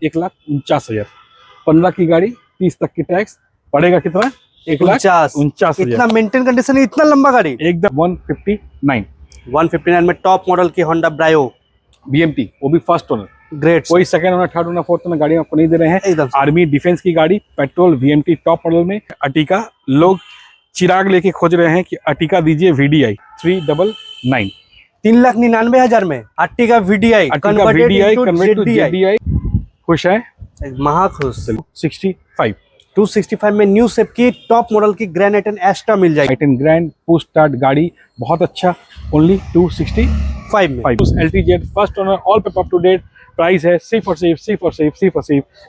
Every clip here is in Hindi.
1,49,000। 15 की गाड़ी, 30 तक की टैक्स पड़ेगा कितना? 1,49,000। इतना मेंटेन कंडीशन है, इतना लंबा गाड़ी एकदम 159। 159 में टॉप मॉडल की होंडा ब्रायो BMT, वो भी फर्स्ट ओनर। ग्रेट। कोई second owner, third owner, fourth owner गाड़ी आपको नहीं दे रहे हैं। एकदम आर्मी डिफेंस की गाड़ी, पेट्रोल, VMT टॉप मॉडल में। अर्टिगा, लोग चिराग लेके खोज रहे हैं कि अर्टिगा दीजिए VDI 399। 3,99,000 में Ertiga VDI convert to ZDI। खुश है? महाखुश। 65। 265 में न्यू शेप की टॉप मॉडल की ग्रैंड आइटन एस्ट्रा मिल जाएगी। आइटन ग्रैंड पुश स्टार्ट गाड़ी, बहुत अच्छा। ओनली 265 में। LTZ first owner, all paper up to date. Price है सिर्फ और सिर्फ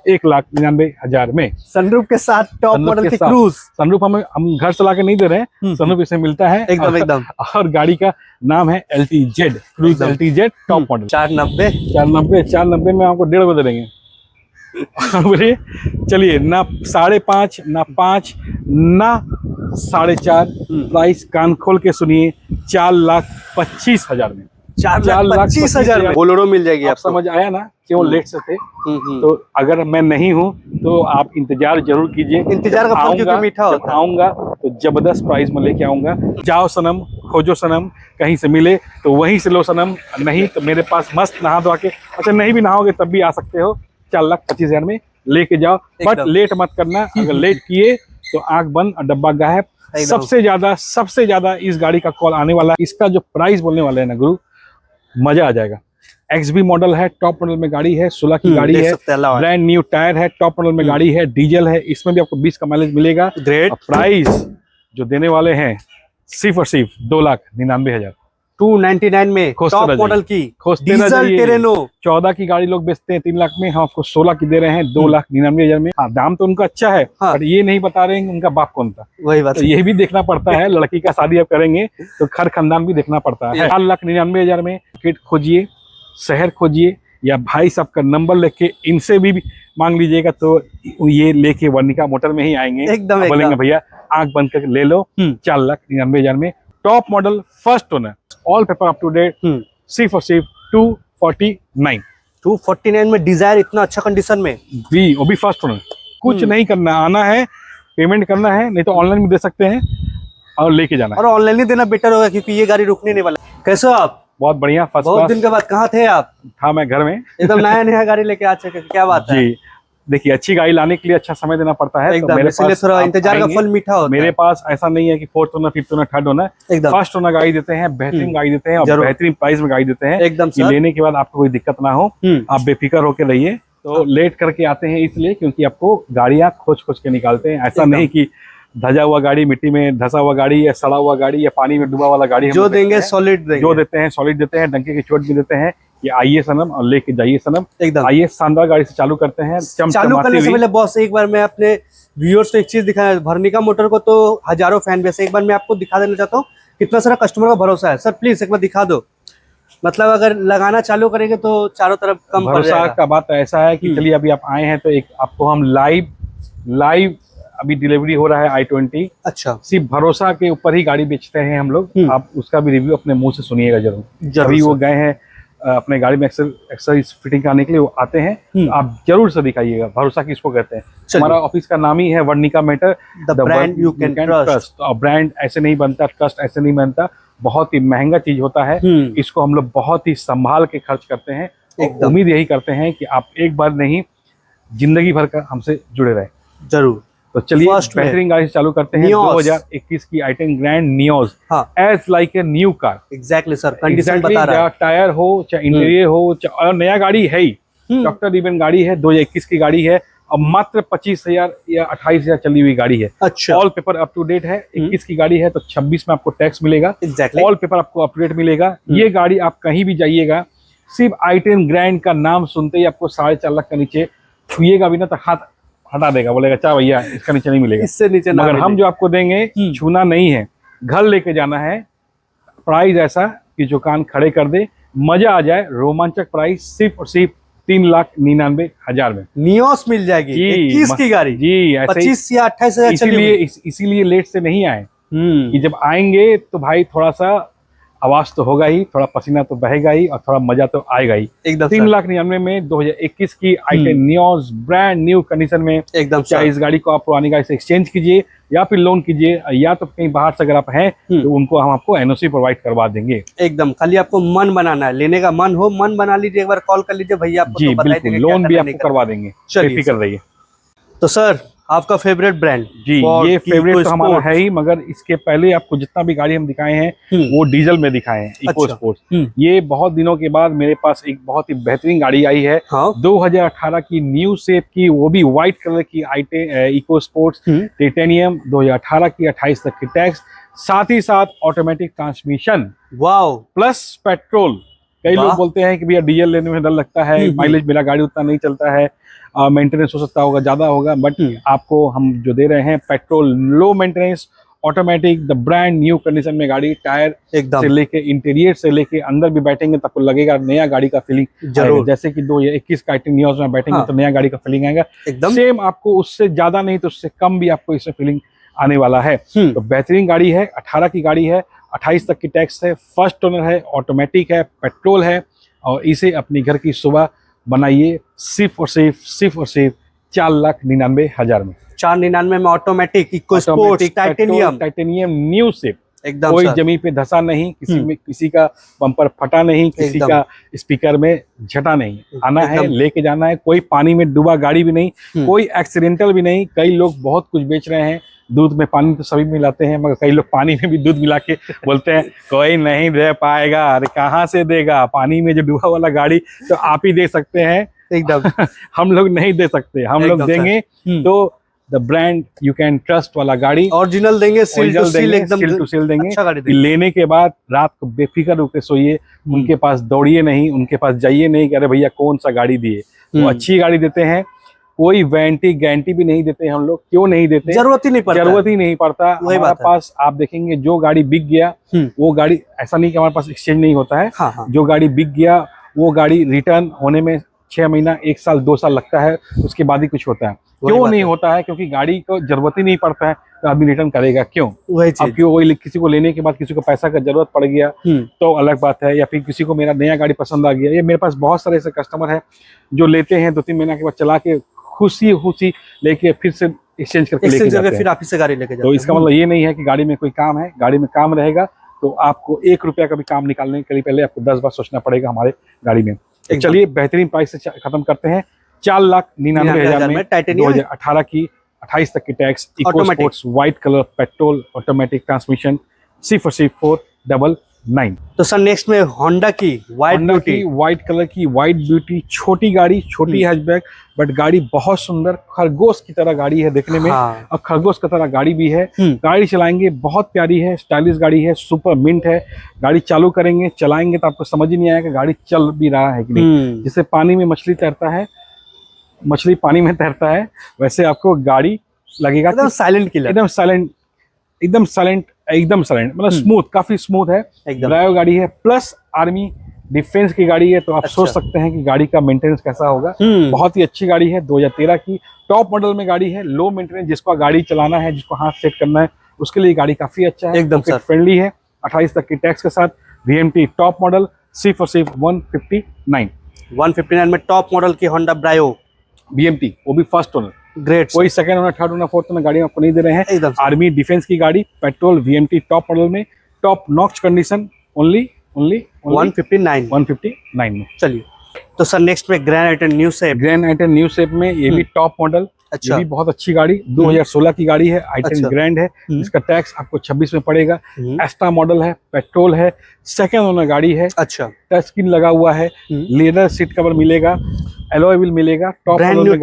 1,99,000 में। सनरूफ के साथ टॉप मॉडल की क्रूज। सनरूफ हम घर से लाके नहीं दे रहे हैं, सनरूफ इसे मिलता है एकदम। और गाड़ी का नाम है LTZ Cruze. LTZ top model. 490 में आपको 1.5 दे देंगे। बोलिए, चलिए, ना 5.5, ना 5, ना 4.5। प्राइस कान खोल के सुनिए, 4,25,000 में। 4,25,000 में बोलेरो मिल जाएगी। आप समझ आया ना क्यों लेट से थे? तो अगर मैं नहीं हूँ तो आप इंतजार जरूर कीजिए। इंतजार का फल क्योंकि मीठा होता है। आऊंगा तो जबरदस्त प्राइस में लेके आऊंगा। जाओ सनम, खोजो सनम, कहीं से मिले तो वहीं से लो सनम, नहीं तो मेरे पास मस्त नहा धो के, अच्छा नहीं भी नहाओगे तब भी आ सकते हो। 4,25,000 में लेके जाओ, बट लेट मत करना। अगर लेट किए तो आंख बंद और डब्बा गायब। सबसे ज्यादा इस गाड़ी का कॉल आने वाला है। इसका जो प्राइस बोलने वाले हैं ना गुरु, मजा आ जाएगा। XB मॉडल है, टॉप मॉडल में गाड़ी है, 16 की गाड़ी है, ब्रांड न्यू टायर है, टॉप मॉडल में गाड़ी है, डीजल है, इसमें भी आपको 20 का माइलेज मिलेगा। ग्रेट। प्राइस जो देने वाले हैं सिर्फ और सिर्फ 2,99,000। 299 में टॉप मॉडल की डीजल टेरेनो। 14 की गाड़ी लोग बेचते हैं 3 लाख में, हम आपको 16 की दे रहे हैं 2,99,000 में। हाँ, दाम तो उनका अच्छा है, पर ये नहीं बता रहे हैं उनका बाप कौन था। वही बात, तो ये भी देखना पड़ता है। लड़की का शादी आप करेंगे तो खर खानदान भी देखना पड़ता है। 4,99,000 में टिकट खोजिए, शहर खोजिए, या भाई साहब का नंबर लेके इनसे भी मांग लीजिएगा तो ये लेके वर्णिका मोटर में ही आएंगे। एकदम बोलेंगे भैया आंख बंद करके ले लो। 4,99,000 में top model first owner, all paper up to date, सिर्फ और सिर्फ 249। 249 में डिजायर इतना अच्छा कंडीशन में भी, वो भी फर्स्ट ओनर। कुछ नहीं करना, आना है, पेमेंट करना है, नहीं तो ऑनलाइन भी दे सकते हैं और लेके जाना है। और ऑनलाइन ही देना बेटर होगा क्योंकि ये गाड़ी रुकने नहीं वाला। कैसे हो आप? बहुत बढ़िया, फर्स्ट क्लास। बहुत दिन के बाद कहाँ थे आप? था मैं घर में। एकदम नया गाड़ी लेके आ चुके, क्या बात है? जी, देखिए, अच्छी गाड़ी लाने के लिए अच्छा समय देना पड़ता है। तो मेरे पास थोड़ा इंतजार का फल मीठा होता है। मेरे पास ऐसा नहीं है कि fourth owner, fifth owner, third owner, first owner गाड़ी देते हैं, बेहतरीन गाड़ी देते हैं और बेहतरीन प्राइस में गाड़ी देते हैं। एकदम लेने के बाद आपको कोई दिक्कत ना हो, आप बेफिक्र होकर रहिए। तो लेट करके आते हैं इसलिए क्योंकि आपको गाड़ियां खोज के निकालते हैं। ऐसा नहीं कि धजा हुआ गाड़ी, मिट्टी में धसा हुआ गाड़ी, या सड़ा हुआ गाड़ी, या पानी में डूबा वाला गाड़ी जो देंगे सॉलिड देंगे। जो देते हैं सॉलिड देते हैं, डंके की चोट भी देते हैं। ये आइए सनम और लेके जाइए सनम। एकदम आइए, शानदार गाड़ी से चालू करते हैं। चालू करने से पहले बॉस एक बार मैं अपने व्यूअर्स को एक चीज दिखाया। वर्णिका मोटर को तो हजारों फैन बेस, एक बार मैं आपको दिखा देना चाहता हूँ कितना सारा कस्टमर का भरोसा है। सर प्लीज एक बार दिखा दो, मतलब अगर लगाना चालू करेंगे तो चारों तरफ कम भरोसा का बात ऐसा है कि चलिए अभी आप आए हैं तो एक आपको हम लाइव अभी डिलीवरी हो रहा है i20। अच्छा, सिर्फ भरोसा के ऊपर ही गाड़ी बेचते हैं हम लोग। आप उसका भी रिव्यू अपने मुंह से सुनिएगा जरूर। अभी वो गए हैं अपने गाड़ी में एक्सरसाइज फिटिंग कराने के लिए, वो आते हैं, तो आप जरूर से दिखाइएगा। भरोसा किसको कहते हैं? हमारा ऑफिस का नाम ही है Varnika motor, the brand you can trust. तो ब्रांड ऐसे नहीं बनता, ट्रस्ट ऐसे नहीं बनता, बहुत ही महंगा चीज होता है। इसको हम लोग बहुत ही संभाल के खर्च करते हैं। उम्मीद यही करते हैं कि आप एक बार नहीं, जिंदगी भर का हमसे जुड़े रहे। जरूर। तो चलिए बेहतरीन गाड़ी से चालू करते हैं। 2021 की i10 grand Nios, as like a new car. Exactly sir, condition बता रहा है। टायर हो चाहे इंटीरियर हो, और नया गाड़ी है ही, डॉक्टर रिबन गाड़ी है, 2021 की गाड़ी है और मात्र 25,000 या 28,000 चली हुई गाड़ी है। अच्छा, all paper up to date है। 21 की गाड़ी है तो 26 में आपको टैक्स मिलेगा। ऑल पेपर आपको अप टू डेट मिलेगा। ये गाड़ी आप कहीं भी जाइएगा, सिर्फ i10 ग्रैंड का नाम सुनते ही आपको 4.5 लाख का नीचे छुएगा भी ना तो हाथ हटा देगा, बोलेगा चा भैया इसका नीचे नहीं मिलेगा, इससे नीचे। मगर हम जो आपको देंगे छूना नहीं है, घर लेके जाना है। प्राइस ऐसा कि जो कान खड़े कर दे, मजा आ जाए। रोमांचक प्राइस सिर्फ और सिर्फ 3,99,000 में नियोस मिल जाएगी। 21 की गाड़ी जी, 25 या 28,000। इसीलिए लेट से नहीं आए कि जब आएंगे तो भाई थोड़ा सा आवाज तो होगा ही, थोड़ा पसीना तो बहेगा ही और थोड़ा मजा तो आएगा ही। एकदम 3,99,000 में 2021 की i10 Nios brand new condition में। एकदम क्या इस गाड़ी को आप पुरानी गाड़ी से एक्सचेंज कीजिए या फिर लोन कीजिए, या तो कहीं बाहर से अगर आप हैं तो उनको हम आपको एनओसी प्रोवाइड करवा देंगे। एकदम, खाली आपको मन बनाना है, लेने का मन हो मन बना लीजिए, एक बार कॉल कर लीजिए भैया, आपको जी तो बता बिल्कुल, देंगे लोन क्या भी करना, आपको नहीं करना। करवा देंगे, चलिए बेफिक्र रहिए। तो सर आपका फेवरेट ब्रांड जी ये फेवरेट तो हमारा है ही, मगर इसके पहले आपको जितना भी गाड़ी हम दिखाए हैं वो डीजल में दिखाए हैं, इको अच्छा। स्पोर्ट्स। ये बहुत दिनों के बाद मेरे पास एक बहुत ही बेहतरीन गाड़ी आई है। हाँ 2018 की न्यू शेप की, वो भी व्हाइट कलर की इको स्पोर्ट्स टाइटेनियम, 2018 की, 28 तक की टैक्स, साथ ही साथ automatic transmission wow plus petrol. कई वाह। लोग बोलते हैं कि भैया डीजल लेने में डर लगता है, माइलेज मेरा गाड़ी उतना नहीं चलता है, मेंटेनेंस हो सकता होगा, ज्यादा होगा, बट आपको हम जो दे रहे हैं petrol, low maintenance, automatic, the brand new condition में गाड़ी, टायर एकदम से लेके इंटीरियर से लेके अंदर भी बैठेंगे तो आपको लगेगा नया गाड़ी का फीलिंग जरूर। जैसे कि 2021 का i10 नियोस में बैठेंगे तो नया गाड़ी का फीलिंग आएगा एकदम सेम। आपको उससे ज्यादा नहीं तो उससे कम भी आपको इससे फीलिंग आने वाला है। तो बेहतरीन गाड़ी है, 18 की गाड़ी है, 28 तक की टैक्स है, फर्स्ट ओनर है, ऑटोमेटिक है, पेट्रोल है, और इसे अपनी घर की सुबह बनाइए सिर्फ और सिर्फ 4,99,000 में। 499 में automatic Eco Sports titanium new shape, एकदम कोई सर। जमीन पे धंसा नहीं, किसी में किसी का बम्पर फटा नहीं, किसी एकदम। का स्पीकर में झटा नहीं, आना है एकदम। लेके जाना है। कोई पानी में डूबा गाड़ी भी नहीं, कोई एक्सीडेंटल भी नहीं। कई लोग बहुत कुछ बेच रहे हैं, दूध में पानी तो सभी मिलाते हैं, मगर कई लोग पानी में भी दूध मिला के बोलते हैं कोई नहीं दे पाएगा। अरे कहाँ से देगा, पानी में जो डूबा वाला गाड़ी तो आप ही दे सकते हैं, एकदम हम लोग नहीं दे सकते, हम लोग एकदम देंगे। तो the brand you can trust वाला गाड़ी ओरिजिनल देंगे, सील टू सील, एकदम सील टू सील देंगे। अच्छा गाड़ी कि देंगे। लेने के बाद रात को बेफिक्र होकर सोइए, उनके पास दौड़िए नहीं, उनके पास जाइए नहीं कि अरे भैया कौन सा गाड़ी दिए। वो अच्छी गाड़ी देते हैं, कोई वारंटी गारंटी भी नहीं देते हम लोग। क्यों नहीं देते? जरूरत ही नहीं पड़ता, जरूरत ही नहीं पड़ता। हमारे पास आप देखेंगे जो गाड़ी बिक गया वो गाड़ी, ऐसा नहीं कि हमारे पास एक्सचेंज नहीं होता है। हाँ, हाँ। जो गाड़ी बिक गया वो गाड़ी रिटर्न होने में 6 महीना, 1 साल, 2 साल लगता है, उसके बाद ही कुछ होता है। क्यों नहीं होता है? क्योंकि गाड़ी को जरूरत ही नहीं पड़ता है, तो आदमी रिटर्न करेगा क्यों? वही अब क्यों वही किसी को लेने के बाद किसी को पैसा का जरूरत पड़ गया तो अलग बात है, या फिर किसी को मेरा नया गाड़ी पसंद आ गया। ये मेरे पास बहुत सारे ऐसे कस्टमर है जो लेते हैं, 2-3 महीना के बाद चला के खुशी लेके फिर से एक्सचेंज करके लेके जाते हैं। फिर आप ही से गाड़ी लेके जाते तो इसका मतलब ये नहीं है कि गाड़ी में कोई काम है, गाड़ी में काम रहेगा तो आपको 1 रुपया का भी काम निकालने के लिए पहले आपको 10 बार सोचना पड़ेगा हमारे गाड़ी में। तो चलिए बेहतरीन प्राइस से खत्म करते हैं। 4,99,000 में टाइटेनियम 2018 की, 28 तक की tax, Eco Sports, white colour, petrol, automatic transmission, सिर्फ और सिर्फ 4,99,000। तो सर नेक्स्ट में होंडा की व्हाइट कलर की व्हाइट ब्यूटी, छोटी गाड़ी, छोटी हैचबैक, बट गाड़ी बहुत सुंदर, खरगोश की तरह गाड़ी है देखने में। हाँ। और खरगोश की तरह गाड़ी भी है। गाड़ी चलाएंगे बहुत प्यारी है, स्टाइलिश गाड़ी है, सुपर मिंट है। गाड़ी चालू करेंगे, चलाएंगे तो आपको समझ ही नहीं आएगा गाड़ी चल भी रहा है कि नहीं। जैसे पानी में मछली तैरता है, मछली पानी में तैरता है, वैसे आपको गाड़ी लगेगा एकदम साइलेंट किलर, एकदम साइलेंट, मतलब स्मूथ, काफी स्मूथ है। ड्राइव गाड़ी है, प्लस आर्मी डिफेंस की गाड़ी है, तो आप सोच सकते हैं कि गाड़ी का मेंटेनेंस कैसा होगा। बहुत ही अच्छी गाड़ी है, 2013 की टॉप मॉडल में गाड़ी है, लो मेंटेनेंस। जिसको गाड़ी चलाना है, जिसको हाथ सेट करना है, उसके लिए गाड़ी काफी अच्छा है, एकदम फ्रेंडली है। 28 तक की टैक्स के साथ, VMT टॉप मॉडल, सिर्फ और सिर्फ 159 में टॉप मॉडल की होंडा ब्रायो VMT, वो भी फर्स्ट ओनर। ग्रेट, कोई second owner, third owner, fourth owner गाड़ी आपको नहीं दे रहे हैं। आर्मी डिफेंस की गाड़ी, पेट्रोल, VMT टॉप मॉडल में, टॉप नॉक्स कंडीशन, ओनली 159 में। चलिए तो सर नेक्स्ट में ग्रैंड i10 न्यू शेप में, ये भी टॉप मॉडल, अच्छा, ये भी बहुत अच्छी गाड़ी, 2016 की गाड़ी है, i10 ग्रैंड है। इसका टैक्स आपको 26 में पड़ेगा। एक्स्ट्रा मॉडल है, पेट्रोल है, सेकंड ओनर गाड़ी है। अच्छा, टच स्क्रीन लगा हुआ है, लेदर सीट कवर मिलेगा, एलॉय व्हील मिलेगा, टॉप ब्रांड न्यू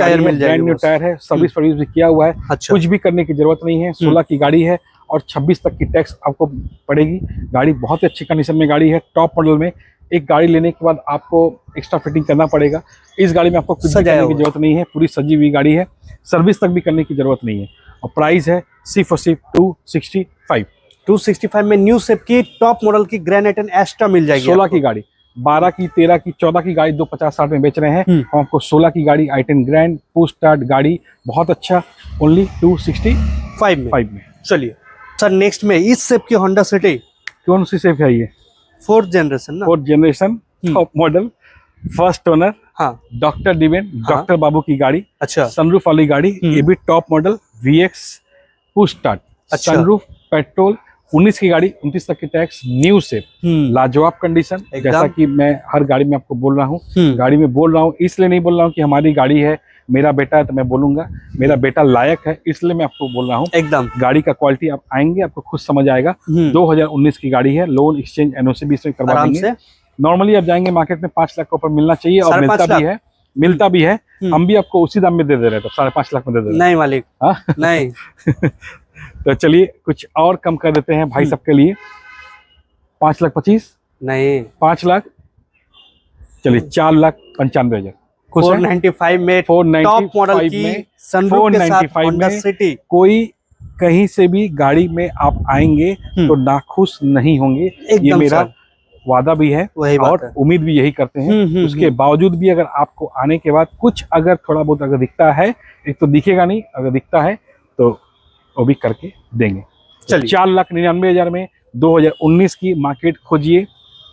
टायर है, सर्विस भी किया हुआ है। कुछ भी करने की जरूरत नहीं है। 16 की गाड़ी है और 26 तक की टैक्स आपको पड़ेगी। गाड़ी बहुत ही अच्छी कंडीशन में गाड़ी है, टॉप मॉडल में। एक गाड़ी लेने के बाद आपको एक्स्ट्रा फिटिंग करना पड़ेगा। इस गाड़ी में आपको कुछ करने की जरूरत नहीं है, पूरी सजी हुई गाड़ी है, सर्विस तक भी करने की जरूरत नहीं है। और प्राइस है सिर्फ और सिर्फ 265 में न्यू शेप की टॉप मॉडल की ग्रैंड i10 एक्स्ट्रा मिल जाएगी। 16 की गाड़ी, 12 की, 13 की, 14 की गाड़ी 250-60 में बेच रहे हैं, हम आपको 16 की गाड़ी i10 ग्रैंड पुश स्टार्ट गाड़ी, बहुत अच्छा, ओनली 265 में। चलिए सर नेक्स्ट में इस शेप की होंडा सिटी, कौन सी शेप है ये? 4th जनरेशन ना? 4th generation, top model, first owner, हाँ डॉक्टर डिवेन, डॉक्टर बाबू की गाड़ी, अच्छा सनरूफ वाली गाड़ी, ये भी top model, VX push start, अच्छा। सनरूफ, पेट्रोल, 19 की गाड़ी, 29 तक की टैक्स, न्यू से लाजवाब कंडीशन। एकदम। जैसा कि मैं हर गाड़ी में आपको बोल रहा हूँ, गाड़ी में बोल रहा हूँ इसलिए नहीं बोल रहा हूँ कि हमारी गाड़ी है, मेरा बेटा है तो मैं बोलूंगा, मेरा बेटा लायक है इसलिए मैं आपको बोल रहा हूँ। एकदम गाड़ी का क्वालिटी आप आएंगे आपको खुद समझ आएगा। 2019 की गाड़ी है, लोन एक्सचेंज NOC भी इसमें करवा आराम देंगे। से नॉर्मली आप जाएंगे मार्केट में 5 लाख के ऊपर मिलना चाहिए और 5.5 मिलता भी है। हम भी आपको उसी दाम में दे दे रहे थे, 5.5 लाख में दे दे रहे नहीं मालिक, हाँ? नहीं तो चलिए कुछ और कम कर देते हैं भाई सबके लिए, 5,25,000, नहीं 5 लाख, चलिए 4,95,000 खुश हैं? 495 में टॉप 495 मॉडल की में, सनरूफ के साथ 495 होंडा में सिटी। कोई कहीं से भी गाड़ी में आप आएंगे तो नाखुश नहीं होंगे, ये एकदम मेरा सर, वादा भी है वही बात और है। उम्मीद भी यही करते हैं। उसके बावजूद भी अगर आपको आने के बाद कुछ अगर थोड़ा बहुत अगर दिखता है, एक तो दिखेगा नहीं, अगर दिखता है तो वो भी करके देंगे। चलिए 4,99,000 में 2019 की मार्केट खोजिए,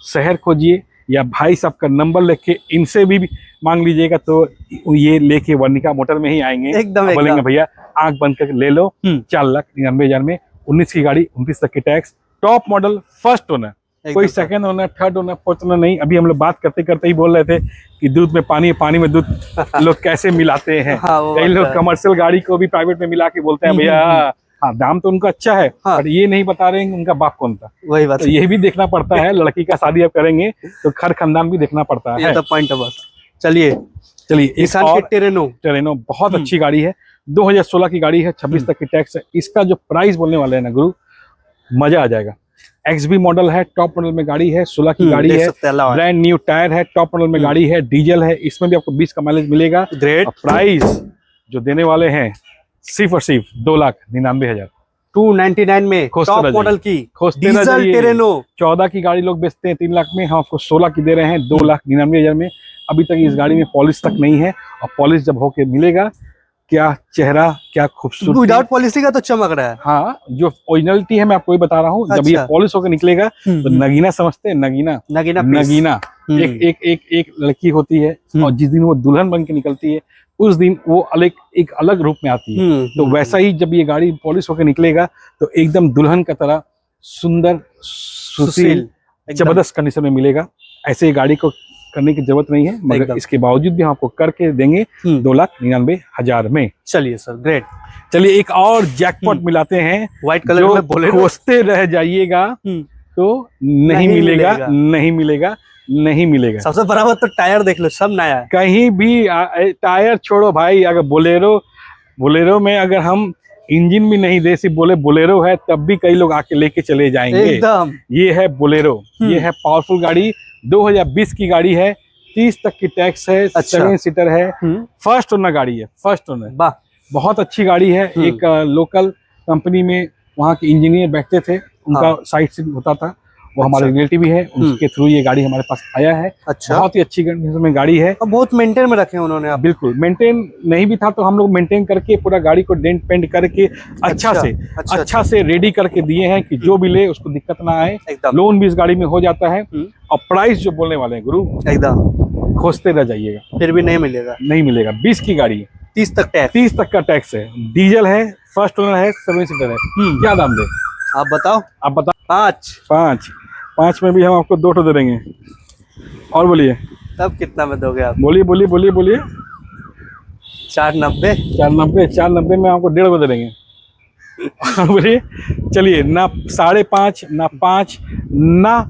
शहर खोजिए, या भाई साहब का नंबर लेके इनसे भी मांग लीजिएगा तो ये लेके वर्णिका मोटर में ही आएंगे। एकदम बोलेंगे एकदम भैया आंख बंद करके ले लो। 4,99,000 में 19 की गाड़ी, 29 तक की tax, top model, first owner, कोई एकदम second owner, third owner, fourth owner नहीं। अभी हम लोग बात करते करते ही बोल रहे थे कि दूध में पानी, पानी में दूध लोग कैसे मिलाते हैं। हाँ, वो कई बात लोग है। कमर्शियल गाड़ी को भी प्राइवेट में मिला के बोलते हैं भैया हाँ दाम तो उनका अच्छा है, हाँ। पर ये नहीं बता रहे हैं कि उनका बाप कौन था। वही बात तो ये भी देखना पड़ता है, लड़की का शादी आप करेंगे तो खर खानदान भी देखना पड़ता ये है। तो पॉइंट है बस। चलिए चलिए एक निसान की और टेरेनो बहुत अच्छी गाड़ी है, 2016 की गाड़ी है, 26 तक की टैक्स है। इसका जो प्राइस बोलने वाले हैं ना गुरु, मजा आ जाएगा। XB मॉडल है, टॉप मॉडल में गाड़ी है, 16 की गाड़ी है, ब्रांड न्यू टायर है, टॉप मॉडल में गाड़ी है, डीजल है, इसमें भी आपको 20 का माइलेज मिलेगा। ग्रेट। प्राइस जो देने वाले हैं सिर्फ और सिर्फ 2,99,000, 299 में टॉप मॉडल की डीजल टेरेनो। 14 की गाड़ी लोग बेचते हैं 3 लाख में, हम आपको 16 की दे रहे हैं 2,99,000 में। अभी तक इस गाड़ी में पॉलिश तक नहीं है, और पॉलिश जब होके मिलेगा, क्या चेहरा, क्या खूबसूरती। विदाउट पॉलिसी का तो चमक रहा है। हाँ, जो ओरिजिनलिटी है मैं आपको ही बता रहा हूँ। जब ये अच्छा। पॉलिश होकर निकलेगा तो नगीना समझते हैं, नगीना नगीना एक लड़की होती है और जिस दिन वो दुल्हन बन के निकलती है उस दिन वो एक अलग रूप में आती है। तो वैसा ही जब ये गाड़ी पॉलिश होकर निकलेगा तो एकदम दुल्हन का तरह सुंदर, सुशील, जबरदस्त कंडीशन में मिलेगा। ऐसे ही गाड़ी को करने की जरूरत नहीं है, मगर इसके बावजूद भी हम आपको करके देंगे 2,99,000 में। चलिए सर, ग्रेट। चलिए एक और जैकपॉट मिलाते हैं, व्हाइट कलर में बोलेरो। खोजते रह जाइएगा तो नहीं मिलेगा, नहीं मिलेगा, नहीं मिलेगा। सबसे बड़ा बात तो टायर देख लो, सब नया है। कहीं भी टायर छोड़ो भाई, अगर बोलेरो में अगर हम इंजन भी नहीं दे, सिर्फ बोले बोलेरो है, तब भी कई लोग आके लेके चले जाएंगे। एकदम ये है बोलेरो, ये है पावरफुल गाड़ी, 2020 की गाड़ी है, 30 तक की टैक्स है, 7 सीटर है, फर्स्ट ओनर गाड़ी है, फर्स्ट ओनर। बहुत अच्छी गाड़ी है। एक लोकल कंपनी में वहाँ के इंजीनियर बैठते थे, उनका साइट से होता था, वो हमारे रिलेटिव भी है, उनके थ्रू ये गाड़ी हमारे पास आया है। अच्छा। बहुत ही अच्छी कंडीशन में गाड़ी है, बहुत मेंटेन में रखे हैं उन्होंने। आप बिल्कुल मेंटेन नहीं भी था तो हम लोग मेंटेन करके पूरा गाड़ी को डेंट पेंट करके अच्छा से रेडी करके दिए हैं कि जो भी ले उसको दिक्कत ना आए। लोन भी इस गाड़ी में हो जाता है। और प्राइस जो बोलने वाले हैं गुरु, एकदम खोजते रह जाइएगा, फिर भी नहीं मिलेगा। नहीं मिलेगा। 20 की गाड़ी है, 30 तक का टैक्स है, डीजल है, फर्स्ट ओनर है, 7 सीटर है। क्या दाम दे आप बताओ? 5 में भी हम आपको 2 दे देंगे। और बोलिए तब कितना में दोगे आप? बोलिए 490 में आपको 1.5 दे देंगे। और बोलिए चलिए, ना 5.5 ना 5 ना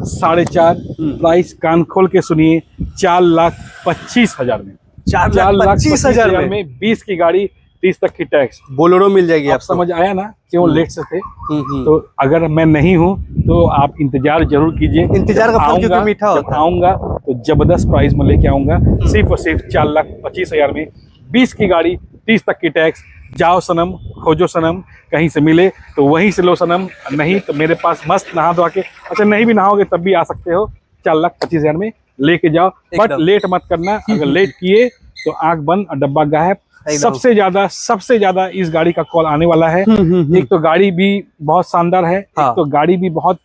4.5, प्राइस कान खोल के सुनिए, 4,25,000 में, 4,25,000 में 20 की गाड़ी, 30 तक की टैक्स, बोलेरो मिल जाएगी। आप समझ आया ना क्यों लेट से थे? तो अगर मैं नहीं हूँ तो आप इंतजार जरूर कीजिए। इंतजार का फल क्योंकि मीठा होता है। आऊंगा तो जबरदस्त प्राइस में लेके आऊंगा, सिर्फ और सिर्फ 4,25,000 में, 20 की गाड़ी, 30 तक की टैक्स। जाओ सनम, खोजो सनम, कहीं से मिले तो वहीं से लो सनम, नहीं तो मेरे पास मस्त नहा धो के, अच्छा नहीं भी नहाओगे तब भी आ सकते हो, 4,25,000 में लेके जाओ। बट लेट मत करना, अगर लेट किए तो आंख बंद और डब्बा गायब। सबसे ज्यादा इस गाड़ी का कॉल आने वाला है। एक तो गाड़ी भी बहुत शानदार है, एक तो गाड़ी भी बहुत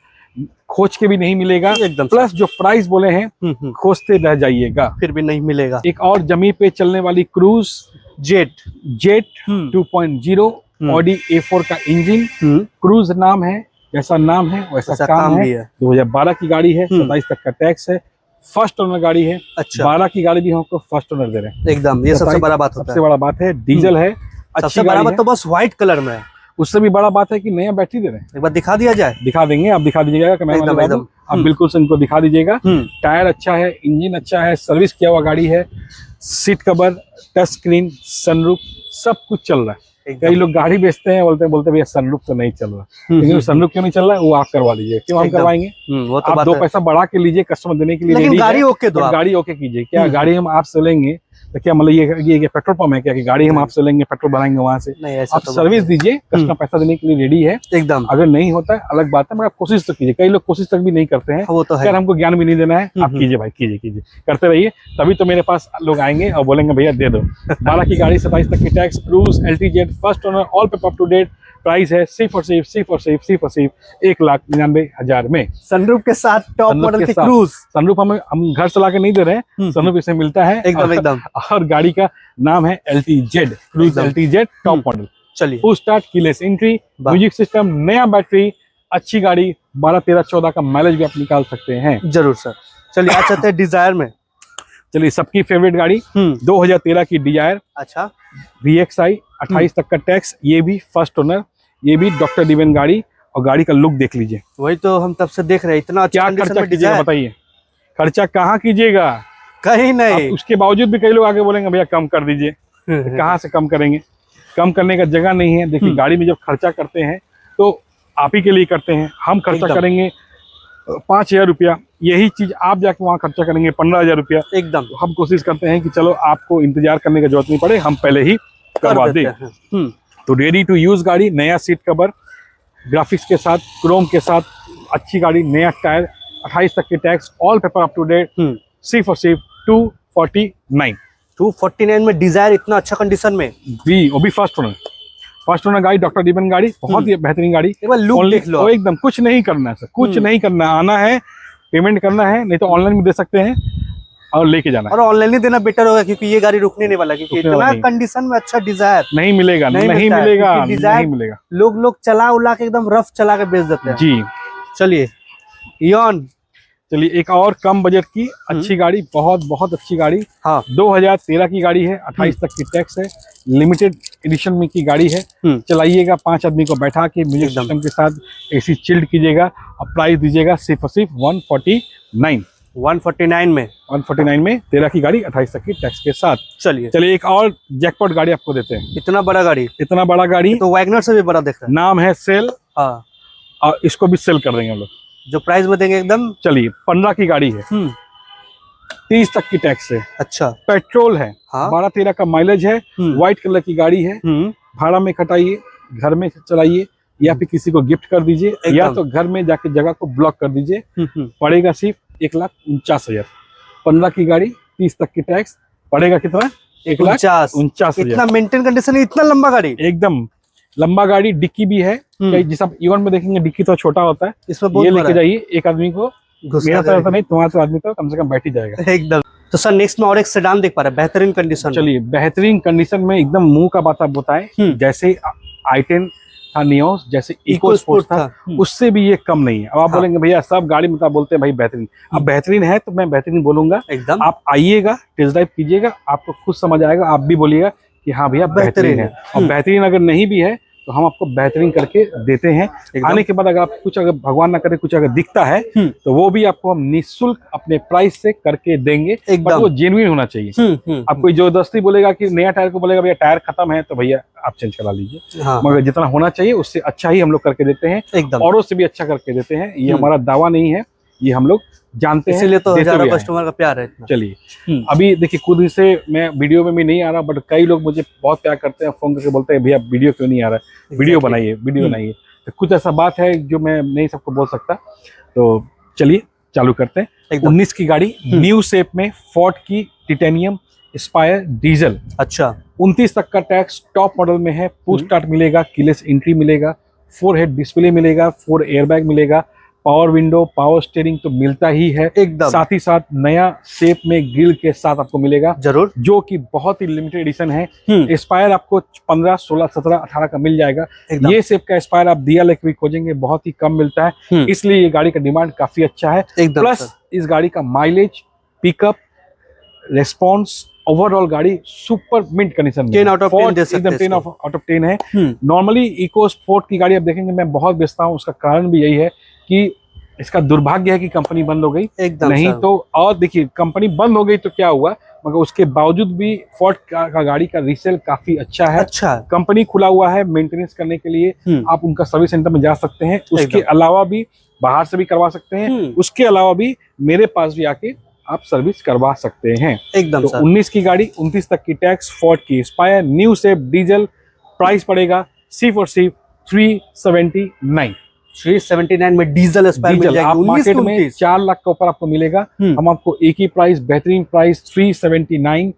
खोज के भी नहीं मिलेगा, एकदम प्लस जो प्राइस बोले हैं खोजते रह जाइएगा, फिर भी नहीं मिलेगा। एक और जमी पे चलने वाली क्रूज जेट 2.0 ऑडी A4 का इंजन, क्रूज नाम है, जैसा नाम है वैसा काम है। 2012 की गाड़ी है, 27 तक का टैक्स है, फर्स्ट ओनर गाड़ी है। अच्छा। 12 की गाड़ी भी हम आपको फर्स्ट ओनर दे रहे हैं एकदम, ये सबसे बड़ा बात होता है। सबसे बड़ा बात है, डीजल है, सबसे बड़ा बात तो बस व्हाइट कलर में है। उससे भी बड़ा बात है कि नया बैटरी दे रहे हैं। एक बार दिखा दिया जाए। दिखा देंगे, आप दिखा दीजिएगा एकदम। आप बिल्कुल से इनको दिखा दीजिएगा। टायर अच्छा है, इंजन अच्छा है, सर्विस किया हुआ गाड़ी है, seat cover, touch screen, sunroof, सब कुछ चल रहा है। कई लोग गाड़ी बेचते हैं, बोलते भैया सनरूफ तो नहीं चल रहा, लेकिन सनरूफ क्यों नहीं चल रहा है वो आप करवा लीजिए। क्यों हम करवाएंगे? वो तो आप 2 पैसा बढ़ा के लीजिए, कस्टमर देने के लिए लेकिन गाड़ी ओके दो, गाड़ी ओके कीजिए। क्या गाड़ी हम आपसे लेंगे तो क्या मतलब ये पेट्रोल पंप है क्या कि गाड़ी हम आपसे लेंगे पेट्रोल भराएंगे वहां से? नहीं, ऐसा आप तो सर्विस दीजिए, कस्टमर पैसा देने के लिए रेडी है एकदम। अगर नहीं होता है अलग बात है, मगर आप कोशिश तो कीजिए। कई लोग कोशिश तक भी नहीं करते हैं, वो तो है। यार हमको ज्ञान भी नहीं देना है, आप कीजिए भाई, कीजिए करते रहिए, तभी तो मेरे पास लोग आएंगे और बोलेंगे भैया दे दो। 12 की गाड़ी, 27 तक की tax, Cruze, LTZ, first owner, all paper up to date, price है सिर्फ और सिर्फ 1,99,000 में, सनरूफ के साथ, टॉप मॉडल की क्रूज। सनरूफ हम घर चला के नहीं दे रहे हैं, सनरूफ इसे मिलता है एकदम। और गाड़ी का नाम है LTZ, Cruze LTZ top model. चलिए, full start, keyless entry, music system, नया बैटरी, अच्छी गाड़ी, 12, 13, 14 का माइलेज भी आप निकाल सकते हैं। जरूर सर। चलिए, आ चलते हैं डिजायर में। चलिए, सबकी फेवरेट गाड़ी 2013 की डिजायर। अच्छा। VXI, 28 तक का टैक्स, ये भी फर्स्ट ओनर, ये भी डॉक्टर डिवेन गाड़ी, और गाड़ी का लुक देख लीजिए। वही तो हम तब से देख रहे हैं, इतना क्या खर्चा कीजिएगा बताइए? खर्चा कहाँ कीजिएगा? कहीं नहीं। उसके बावजूद भी कई लोग आगे बोलेंगे भैया कम कर दीजिए। कहाँ से कम करेंगे? कम करने का जगह नहीं है। देखिए, गाड़ी में जब खर्चा करते हैं तो आप ही के लिए करते हैं। हम खर्चा करेंगे 5,000 रुपया, यही चीज आप जाके वहाँ खर्चा करेंगे 15,000 रुपया। एकदम। हम कोशिश करते हैं कि चलो आपको इंतजार करने की जरूरत नहीं पड़े, हम पहले ही करवा दें। तो रेडी टू यूज गाड़ी, नया सीट कवर, ग्राफिक्स के साथ, क्रोम के साथ, अच्छी गाड़ी, नया टायर, 28 तक के tax, all paper up to date, सिर्फ और सिर्फ 249 में डिजायर इतना अच्छा कंडीशन में भी, वो भी फर्स्ट ओनर गाड़ी, डॉक्टर डिवेन गाड़ी, बहुत ही बेहतरीन गाड़ी। एक बार लुक देख लो। एकदम कुछ नहीं करना है सर, कुछ नहीं करना, आना है, पेमेंट करना है, नहीं तो ऑनलाइन भी दे सकते हैं और लेके जाना है। और ऑनलाइन ही देना बेटर होगा, क्योंकि ये गाड़ी रुकने नहीं वाला, क्योंकि इतना कंडीशन में अच्छा डिजायर नहीं मिलेगा, नहीं मिलेगा। लोग चला उला के एकदम रफ चला के बेच देते हैं जी। चलिए, इयॉन। चलिए, एक और कम बजट की अच्छी गाड़ी, बहुत अच्छी गाड़ी। हाँ। 2013 की गाड़ी है, 28 तक की टैक्स है, लिमिटेड एडिशन में की गाड़ी है। चलाइएगा, 5 आदमी को बैठा के म्यूजिक सिस्टम के साथ, AC चिल्ड कीजिएगा, और प्राइस दीजिएगा सिर्फ और सिर्फ 149 में 13 की गाड़ी, 28 तक की टैक्स के साथ। चलिए, एक और जैकपॉट गाड़ी आपको देते हैं। इतना बड़ा गाड़ी तो वैगनर से भी बड़ा दिख रहा है। नाम है सेल। हाँ। और इसको भी सेल कर देंगे हम लोग, जो प्राइस में देंगे एकदम। चलिए, 15 की गाड़ी है, 30 तक की टैक्स है। अच्छा। पेट्रोल है। हाँ। 12-13 का माइलेज है, व्हाइट कलर की गाड़ी है। भाड़ा में कटाइए, घर में चलाइए, या फिर किसी को गिफ्ट कर दीजिए, या तो घर में जाके जगह को ब्लॉक कर दीजिए। पड़ेगा सिर्फ 1,49,000। 15 की गाड़ी, 30 तक की टैक्स, पड़ेगा कितना? 1,49,000। इतना मेंटेन कंडीशन है, इतना लंबा गाड़ी, एकदम लंबा गाड़ी, डिक्की भी है। जिस आप इवन में देखेंगे डिक्की तो छोटा होता है, इसमें ये लेके जाइए, एक आदमी को, मेरा तो नहीं, तुम्हारा आदमी तो कम से कम बैठ ही जाएगा एकदम। तो सर, नेक्स्ट में और एक सेडान देख पा रहे हैं, बेहतरीन कंडीशन। चलिए, बेहतरीन कंडीशन में, एकदम मुंह का बात बताएं, जैसे i10 था, नियोस, जैसे इको स्पोर्ट था, उससे भी ये कम नहीं है। अब आप बोलेंगे भैया सब गाड़ी में बोलते हैं भाई बेहतरीन, अब बेहतरीन है तो मैं बेहतरीन बोलूंगा एकदम। आप आइएगा, टेस्ट ड्राइव कीजिएगा, आपको खुद समझ आएगा, आप भी बोलिएगा कि हाँ भैया बेहतरीन है। और बेहतरीन अगर नहीं भी है तो हम आपको बेहतरीन करके देते हैं। आने के बाद अगर आप कुछ, अगर भगवान ना करे कुछ अगर दिखता है तो वो भी आपको हम निःशुल्क अपने प्राइस से करके देंगे, बट वो जेन्युइन होना चाहिए। आप कोई जबरदस्ती बोलेगा कि नया टायर को बोलेगा भैया टायर खत्म है, तो भैया आप चेंज करा लीजिए। मगर जितना होना चाहिए उससे अच्छा ही हम लोग करके देते हैं, औरों से भी अच्छा करके देते हैं। ये हमारा दावा नहीं है, ये हम लोग जानते हैं, इसीलिए तो हजारों कस्टमर का प्यार है। चलिए, अभी देखिए, खुद से मैं वीडियो में भी नहीं आ रहा, बट कई लोग मुझे बहुत प्यार करते हैं, फोन करके बोलते हैं भैया वीडियो क्यों नहीं आ रहा है, वीडियो बनाइए। तो कुछ ऐसा बात है जो मैं नहीं सबको बोल सकता, तो चलिए चालू करते हैं। 19 की गाड़ी, न्यू शेप में, फोर्ड की टिटेनियम एस्पायर डीजल। अच्छा। 29 तक का टैक्स, टॉप मॉडल में है, पुश स्टार्ट मिलेगा, कीलेस एंट्री मिलेगा, 4 हेड डिस्प्ले मिलेगा, 4 एयरबैग मिलेगा, पावर विंडो, पावर स्टीयरिंग तो मिलता ही है, एकदम। साथ ही साथ नया शेप में ग्रिल के साथ आपको मिलेगा, जरूर। जो कि बहुत ही लिमिटेड एडिशन है। एस्पायर आपको 15, 16, 17, 18 का मिल जाएगा। ये शेप का एस्पायर आप दिया लेके भी खोजेंगे, बहुत ही कम मिलता है, इसलिए ये गाड़ी का डिमांड काफी अच्छा है। प्लस इस गाड़ी का माइलेज, पिकअप, रेस्पॉन्स, ओवरऑल गाड़ी सुपर मिंट कंडीशन में 10 out of 10 दे सकते हैं। 10 out of 10 है। नॉर्मली इको स्पोर्ट की गाड़ी आप देखेंगे मैं बहुत बेचता हूँ, उसका कारण भी यही है कि इसका दुर्भाग्य है कि कंपनी बंद हो गई, नहीं तो। और देखिए कंपनी बंद हो गई तो क्या हुआ, मगर उसके बावजूद भी फोर्ड का गाड़ी का रीसेल काफी अच्छा है। अच्छा, कंपनी खुला हुआ है मेंटेनेंस करने के लिए, आप उनका सर्विस सेंटर में जा सकते हैं। उसके अलावा भी बाहर से भी करवा सकते हैं, उसके अलावा भी मेरे पास भी आके आप सर्विस करवा सकते हैं। एकदम। तो 19 की गाड़ी, 29 तक की टैक्स, फोर्ड की Aspire, new shape diesel, price पड़ेगा सिर्फ और सिर्फ 379 में डीजल एस्पायर मिल जाएगी। आप मार्केट में 4 लाख के ऊपर आपको मिलेगा, हम आपको एक ही प्राइस, बेहतरीन प्राइस 379।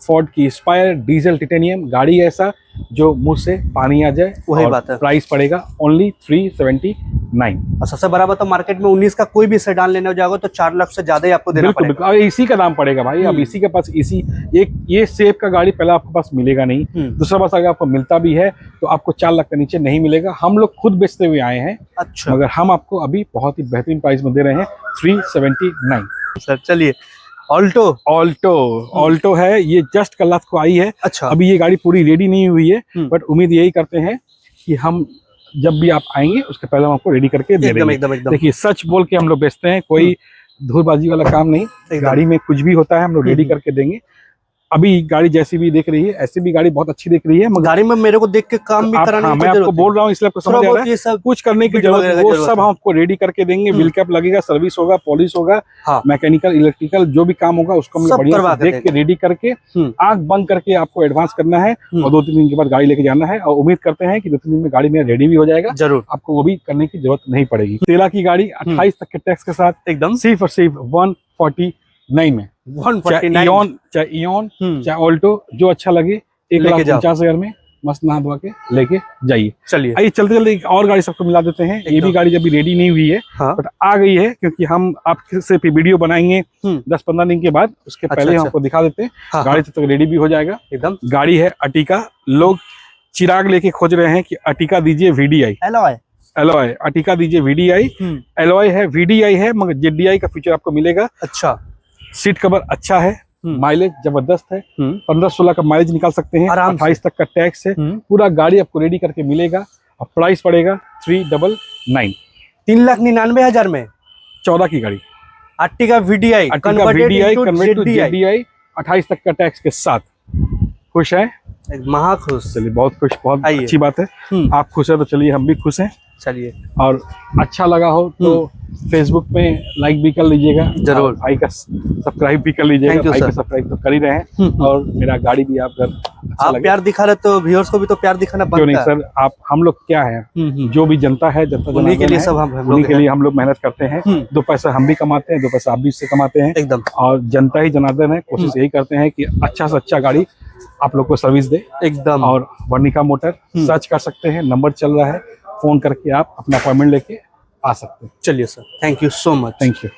फोर्ड की एस्पायर डीजल टिटेनियम गाड़ी, ऐसा जो मुंह से पानी आ जाए, वही बात है। प्राइस पड़ेगा ओनली 379। और सबसे बड़ा बात, मार्केट में 19 का कोई भी सेडान लेने जाओगे तो 4 लाख से ज्यादा ही आपको देना पड़ेगा। बिल्कुल, इसी का दाम पड़ेगा भाई। अब इसी के पास इसी एक ये शेप का गाड़ी पहले आपके पास मिलेगा नहीं, दूसरा पास अगर आपको मिलता भी है तो आपको 4 लाख के नीचे नहीं मिलेगा। हम लोग खुद बेचते हुए आए हैं। अच्छा। मगर हम आपको अभी बहुत ही बेहतरीन प्राइस में दे रहे हैं 379। सर चलिए, ऑल्टो है, ये जस्ट कल रात को आई है। अच्छा। अभी ये गाड़ी पूरी रेडी नहीं हुई है, बट उम्मीद यही करते हैं कि हम जब भी आप आएंगे उसके पहले हम आपको रेडी करके दे देंगे। एकदम। देखिए सच बोल के हम लोग बेचते हैं, कोई धूलबाजी वाला काम नहीं। गाड़ी में कुछ भी होता है हम लोग रेडी करके देंगे। अभी गाड़ी जैसी भी दिख रही है ऐसी भी गाड़ी बहुत अच्छी दिख रही है, मगर गाड़ी में मेरे को देख के काम भी कराना, मैं आपको बोल रहा हूँ इसलिए आपको समझ आ रहा है, सब कुछ करने की जरूरत है, वो सब हम आपको रेडी करके देंगे। व्हील कैप लगेगा, सर्विस होगा, पॉलिश होगा, मैकेनिकल, इलेक्ट्रिकल जो भी काम होगा उसको हम बढ़िया देख के रेडी करके, आंख बंद करके आपको एडवांस करना है और 2-3 दिन के बाद गाड़ी लेके जाना है। और उम्मीद करते हैं कि 2-3 दिन में गाड़ी मेरा रेडी भी हो जाएगा। जरूर, आपको वो भी करने की जरूरत नहीं पड़ेगी। 13 की गाड़ी 28 तक के टैक्स के साथ, एकदम सिर्फ और सिर्फ 149 में। 149, चाहे इयॉन चाहे ऑल्टो, जो अच्छा लगे 1,50,000 में मस्त नहा धोआ के लेके जाइए। चलिए आइए चलते चलते एक और गाड़ी सबको मिला देते हैं। ये भी गाड़ी अभी रेडी नहीं हुई है, बट आ गई है, क्योंकि हम आपसे वीडियो बनाएंगे 10-15 दिन के बाद, उसके पहले हम आपको दिखा देते हैं। गाड़ी तब तक रेडी भी हो जाएगा। एकदम। गाड़ी है अर्टिगा। लोग चिराग लेके खोज रहे हैं कि अर्टिगा दीजिए VDI, एलॉय अर्टिगा दीजिए VDI। एलॉय है, VDI है, मगर JDI का फीचर आपको मिलेगा। अच्छा, सीट कवर अच्छा है, माइलेज जबरदस्त है, 15-16 का माइलेज निकाल सकते हैं, 28 तक का टैक्स है, पूरा गाड़ी आपको रेडी करके मिलेगा। और प्राइस पड़ेगा 399, 3,99,000 में 14 की गाड़ी Ertiga VDI convert to JDI, 28 तक का टैक्स के साथ। खुश है? महाखुश। चलिए बहुत खुश, बहुत अच्छी बात है। आप खुश है तो चलिए हम भी खुश हैं। चलिए, और अच्छा लगा हो तो फेसबुक पे लाइक भी कर लीजिएगा, जरूर। भाई का सब्सक्राइब भी कर लीजिएगा, भाई का सब्सक्राइब तो कर ही रहे हैं। और मेरा गाड़ी भी आप अच्छा आप प्यार दिखा रहे तो व्यूअर्स को भी तो प्यार दिखाना बनता है। क्यों नहीं सर, आप हम लोग क्या है, जो भी जनता है, जनता उन्हीं के लिए सब उन्हीं के लिए हम लोग मेहनत करते हैं। 2 पैसा हम भी कमाते हैं, 2 पैसा आप भी इससे कमाते हैं। एकदम। और जनता ही जनार्दन है, कोशिश यही करते हैं कि अच्छा से अच्छा गाड़ी आप लोग को सर्विस दे। एकदम। और वर्णिका मोटर सर्च कर सकते हैं, नंबर चल रहा है, फोन करके आप अपना अपॉइंटमेंट लेके आ सकते हैं। चलिए sir, thank you so much. Thank you.